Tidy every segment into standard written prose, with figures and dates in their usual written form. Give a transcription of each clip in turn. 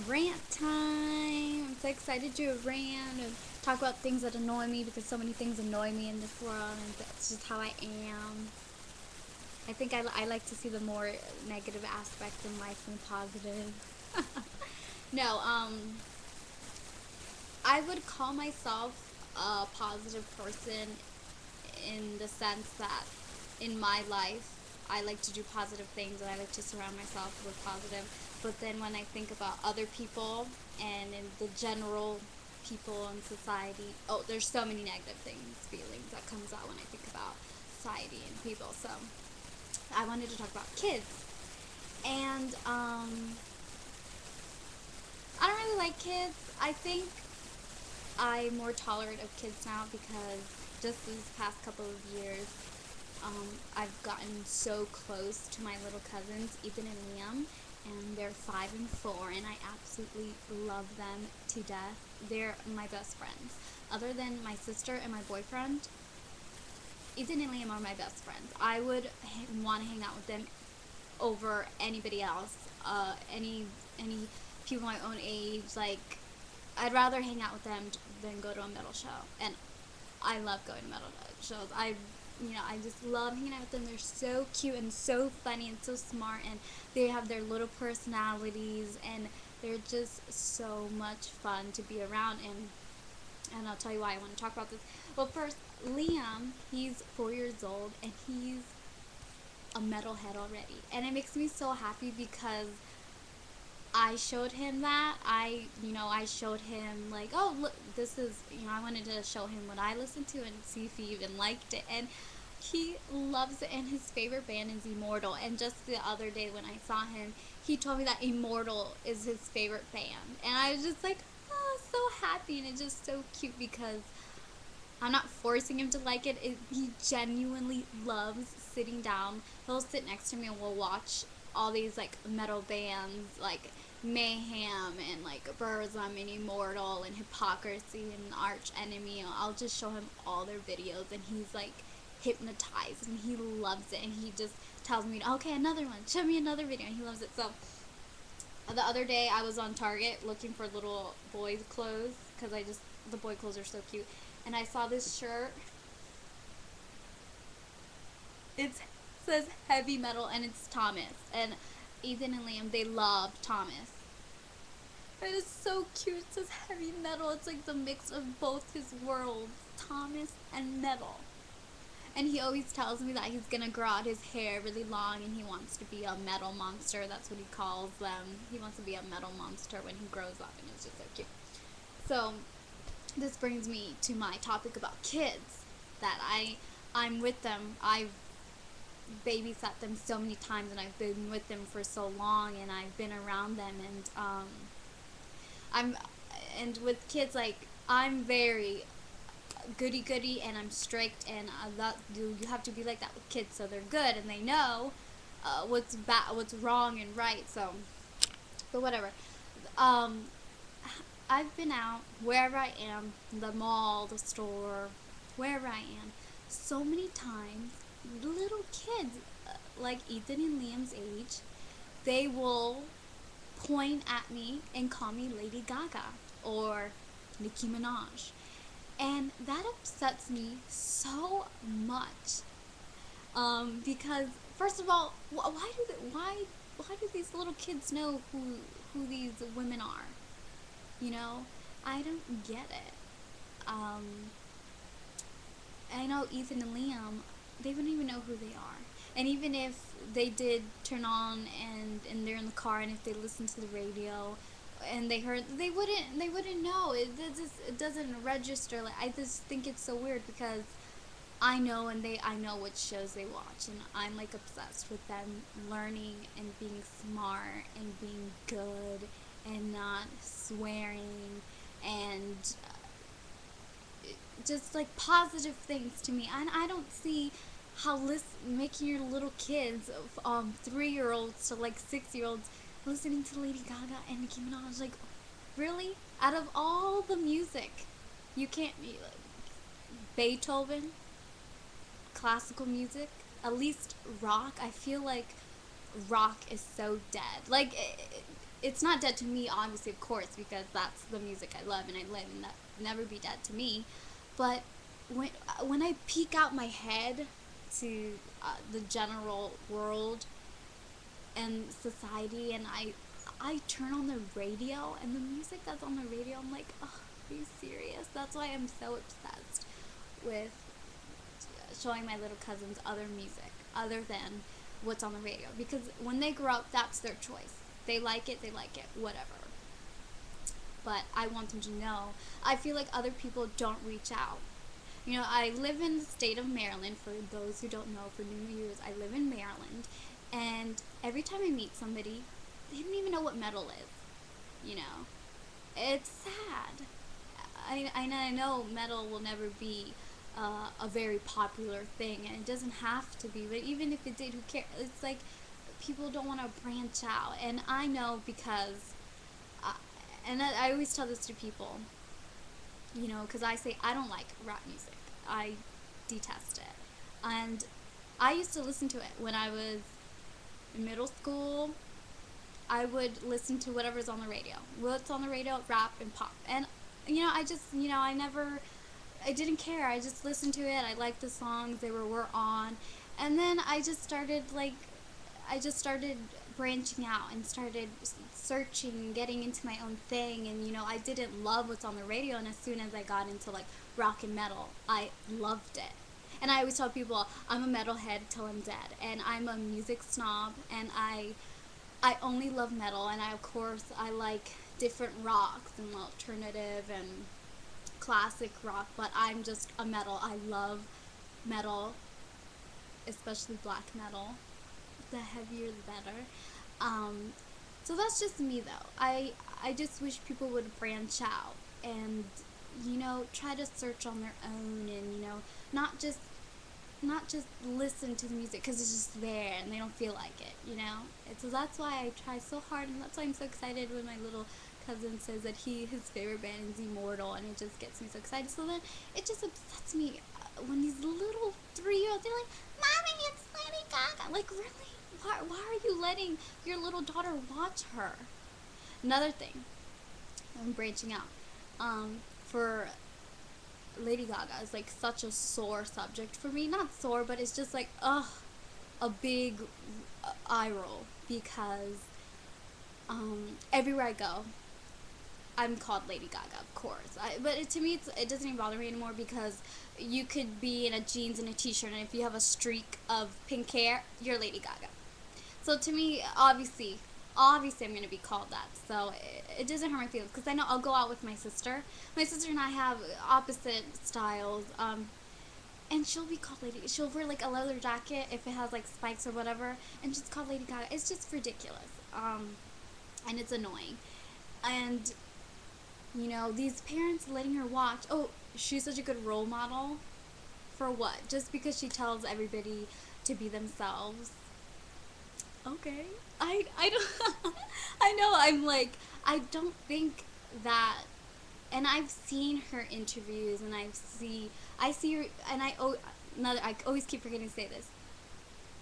Rant time. I'm so excited to rant and talk about things that annoy me because so many things annoy me in this world and that's just how I am. I think I like to see the more negative aspects in life than positive. No, I would call myself a positive person in the sense that in my life I like to do positive things and I like to surround myself with positive. But then when I think about other people and in the general people in society, oh, there's so many negative things, feelings that comes out when I think about society and people. So I wanted to talk about kids. And I don't really like kids. I think I'm more tolerant of kids now because just these past couple of years, I've gotten so close to my little cousins, Ethan and Liam, and they're 5 and 4, and I absolutely love them to death. They're my best friends. Other than my sister and my boyfriend, Ethan and Liam are my best friends. I would want to hang out with them over anybody else, any people my own age. Like, I'd rather hang out with them than go to a metal show, and I love going to metal shows. I just love hanging out with them. They're so cute and so funny and so smart, and they have their little personalities, and they're just so much fun to be around. And I'll tell you why I want to talk about this. Well, first, Liam, he's 4 years old, and he's a metalhead already, and it makes me so happy because I showed him that. I showed him, like, oh, look, this is, I wanted to show him what I listened to and see if he even liked it. And he loves it, and his favorite band is Immortal. And just the other day when I saw him, he told me that Immortal is his favorite band. And I was just like, oh, so happy. And it's just so cute because I'm not forcing him to like he genuinely loves sitting down. He'll sit next to me and we'll watch all these like metal bands like Mayhem and like Burzum and Immortal and Hypocrisy and Arch Enemy. I'll just show him all their videos and he's like hypnotized and he loves it and he just tells me, okay, another one, show me another video, and he loves it. So the other day I was on Target looking for little boys' clothes because the boy clothes are so cute, and I saw this shirt. It says heavy metal and it's Thomas, and Ethan and Liam, they love Thomas. It is so cute. It says heavy metal. It's like the mix of both his worlds, Thomas and metal. And he always tells me that he's gonna grow out his hair really long and he wants to be a metal monster. That's what he calls them. He wants to be a metal monster when he grows up, and it's just so cute. So this brings me to my topic about kids. That I'm with them. I've babysat them so many times, and I've been with them for so long, and I've been around them, and I'm and with kids, like, I'm very goody goody and I'm strict, and that you have to be like that with kids so they're good and they know what's what's wrong and right. So, but whatever. Um, I've been out wherever I am, the mall, the store, wherever I am, so many times. Little kids, like Ethan and Liam's age, they will point at me and call me Lady Gaga or Nicki Minaj. And that upsets me so much. Because first of all, why do these little kids know who these women are? You know, I don't get it. Um, I know Ethan and Liam, they wouldn't even know who they are. And even if they did turn on and they're in the car, and if they listen to the radio and they heard, they wouldn't know. It doesn't register. Like, I just think it's so weird because I know what shows they watch, and I'm like obsessed with them learning and being smart and being good and not swearing and just like positive things to me. And I don't see how making your little kids, 3-year-olds to like 6-year-olds, listening to Lady Gaga and Nicki Minaj, like, really? Out of all the music, you can't, like, Beethoven, classical music, at least rock. I feel like rock is so dead. Like, it's not dead to me, obviously, of course, because that's the music I love and I live, and that never be dead to me. But when I peek out my head to the general world and society, and I turn on the radio, and the music that's on the radio, I'm like, oh, are you serious? That's why I'm so obsessed with showing my little cousins other music other than what's on the radio, because when they grow up, that's their choice. They like it, whatever. But I want them to know. I feel like other people don't reach out. You know, I live in the state of Maryland. For those who don't know, for New Year's, I live in Maryland, and every time I meet somebody, they don't even know what metal is. You know, it's sad. I know metal will never be a very popular thing, and it doesn't have to be. But even if it did, who cares? It's like people don't want to branch out, and I know because, I, and I always tell this to people, you know, because I say I don't like rap music. I detest it, and I used to listen to it when I was in middle school. I would listen to whatever's on the radio. What's on the radio? Rap and pop. And, you know, I didn't care. I just listened to it. I liked the songs they were on. And then I just started branching out and started searching and getting into my own thing. And, you know, I didn't love what's on the radio. And as soon as I got into, like, rock and metal, I loved it. And I always tell people I'm a metalhead till I'm dead. And I'm a music snob. And I only love metal, and of course I like different rocks and alternative and classic rock, but I'm just a metal. I love metal, especially black metal. The heavier the better. So that's just me though. I just wish people would branch out and, you know, try to search on their own, and, you know, not just listen to the music because it's just there and they don't feel like it, you know. And so that's why I try so hard, and that's why I'm so excited when my little cousin says that his favorite band is Immortal, and it just gets me so excited. So then it just upsets me when these little 3-year-olds, they're like, "Mommy, it's Lady Gaga." Like, really? Why are you letting your little daughter watch her? Another thing, I'm branching out. For Lady Gaga is like such a sore subject for me. Not sore, but it's just like, ugh, a big eye roll, because everywhere I go, I'm called Lady Gaga, of course. But to me, it doesn't even bother me anymore, because you could be in a jeans and a t-shirt, and if you have a streak of pink hair, you're Lady Gaga. So to me, obviously I'm going to be called that. So it doesn't hurt my feelings, because I know I'll go out with my sister. My sister and I have opposite styles. And she'll be called Lady. She'll wear like a leather jacket if it has like spikes or whatever, and she's called Lady Gaga. It's just ridiculous. And it's annoying. And, you know, these parents letting her watch. Oh, she's such a good role model. For what? Just because she tells everybody to be themselves. Okay. I don't. I know. I'm like, I don't think that. And I've seen her interviews, and I see her, and I always keep forgetting to say this.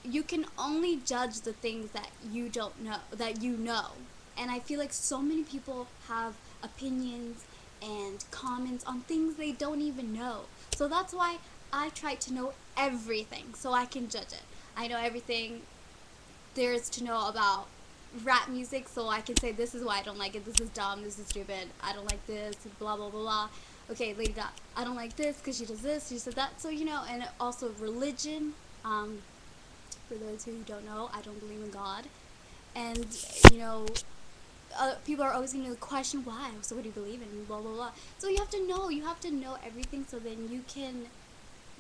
You can only judge the things that you don't know, that you know. And I feel like so many people have opinions and comments on things they don't even know. So that's why I try to know everything so I can judge it. I know everything there is to know about rap music, so I can say this is why I don't like it, this is dumb, this is stupid, I don't like this, blah blah blah blah. Okay, Lady Gaga, I don't like this because she does this, she said that. So, you know, and also religion. For those who don't know, I don't believe in God, and, you know, people are always going to question why. So what do you believe in? Blah blah blah. So you have to know everything, so then you can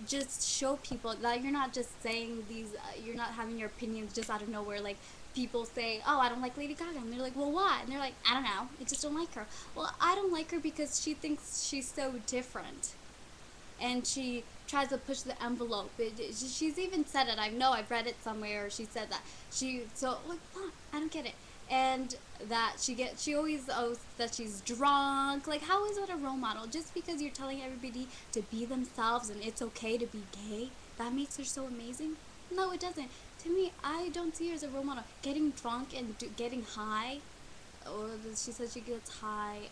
just show people that you're not just saying these, you're not having your opinions just out of nowhere. Like, people say, oh, I don't like Lady Gaga, and they're like, well, why? And they're like, I don't know, I just don't like her. Well, I don't like her because she thinks she's so different, and she tries to push the envelope. She's even said it, I know, I've read it somewhere, she said that like, I don't get it. And that she always owes that she's drunk. Like, how is that a role model? Just because you're telling everybody to be themselves and it's okay to be gay, that makes her so amazing? No, it doesn't. To me, I don't see her as a role model. Getting drunk and getting high, or she says she gets high.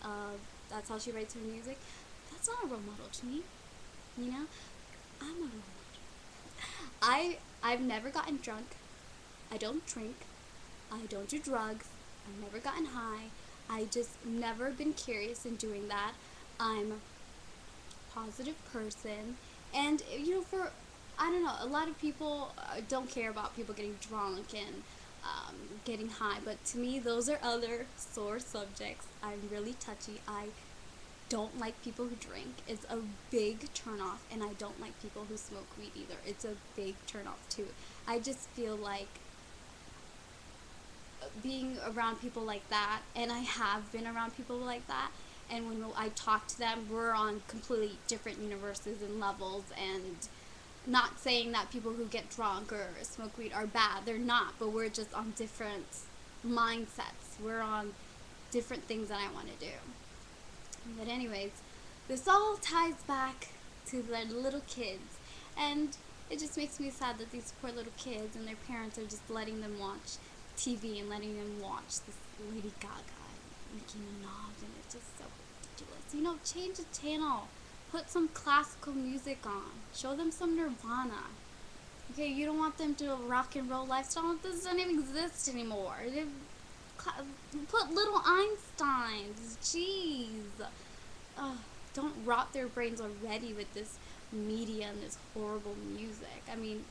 That's how she writes her music. That's not a role model to me. You know, I'm a role model. I've never gotten drunk. I don't drink. I don't do drugs. I've never gotten high. I just never been curious in doing that. I'm a positive person, and for I don't know, a lot of people don't care about people getting drunk and getting high, but to me, those are other sore subjects. I'm really touchy. I don't like people who drink. It's a big turn off, and I don't like people who smoke weed either. It's a big turn off too. I just feel like being around people like that, and I have been around people like that, and when I talk to them, we're on completely different universes and levels. And not saying that people who get drunk or smoke weed are bad, they're not, but we're just on different mindsets. We're on different things that I want to do. But anyways, this all ties back to the little kids, and it just makes me sad that these poor little kids and their parents are just letting them watch TV and letting them watch this Lady Gaga and Nicki Minaj, and it's just so ridiculous. Change the channel. Put some classical music on. Show them some Nirvana. Okay, you don't want them to rock and roll lifestyle. This doesn't even exist anymore. Put little Einsteins. Jeez. Don't rot their brains already with this media and this horrible music. I mean,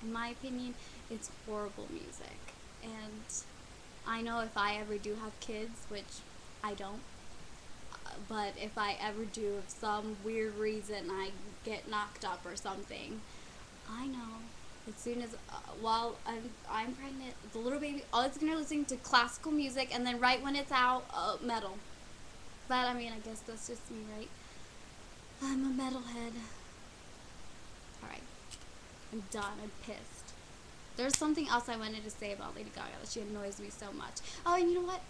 in my opinion, it's horrible music. And I know if I ever do have kids, which I don't, but if I ever do, if some weird reason I get knocked up or something, I know as soon as while I'm pregnant, the little baby, all it's gonna listen to classical music, and then right when it's out, metal. But I mean, I guess that's just me, right? I'm a metalhead. Alright, I'm done. I'm pissed. There's something else I wanted to say about Lady Gaga that she annoys me so much. Oh, and you know what?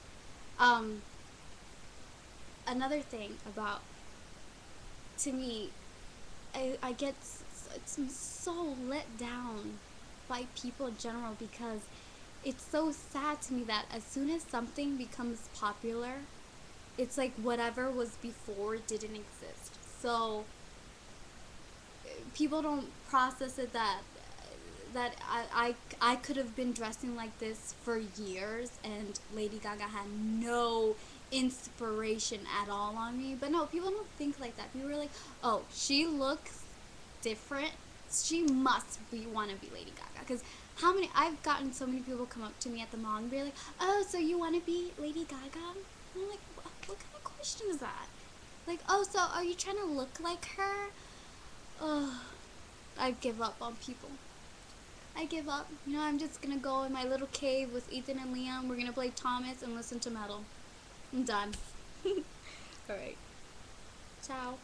Another thing about, to me, I get so let down by people in general, because it's so sad to me that as soon as something becomes popular, it's like whatever was before didn't exist. So people don't process it that I could have been dressing like this for years, and Lady Gaga had no inspiration at all on me. But no, people don't think like that. People are like, oh, she looks different, she must want to be Lady Gaga. Because I've gotten so many people come up to me at the mall and be like, oh, so you want to be Lady Gaga? And I'm like, what kind of question is that? Like, oh, so are you trying to look like her? Ugh, I give up on people. I give up. I'm just gonna go in my little cave with Ethan and Liam. We're gonna play Thomas and listen to metal. I'm done. Alright. Ciao.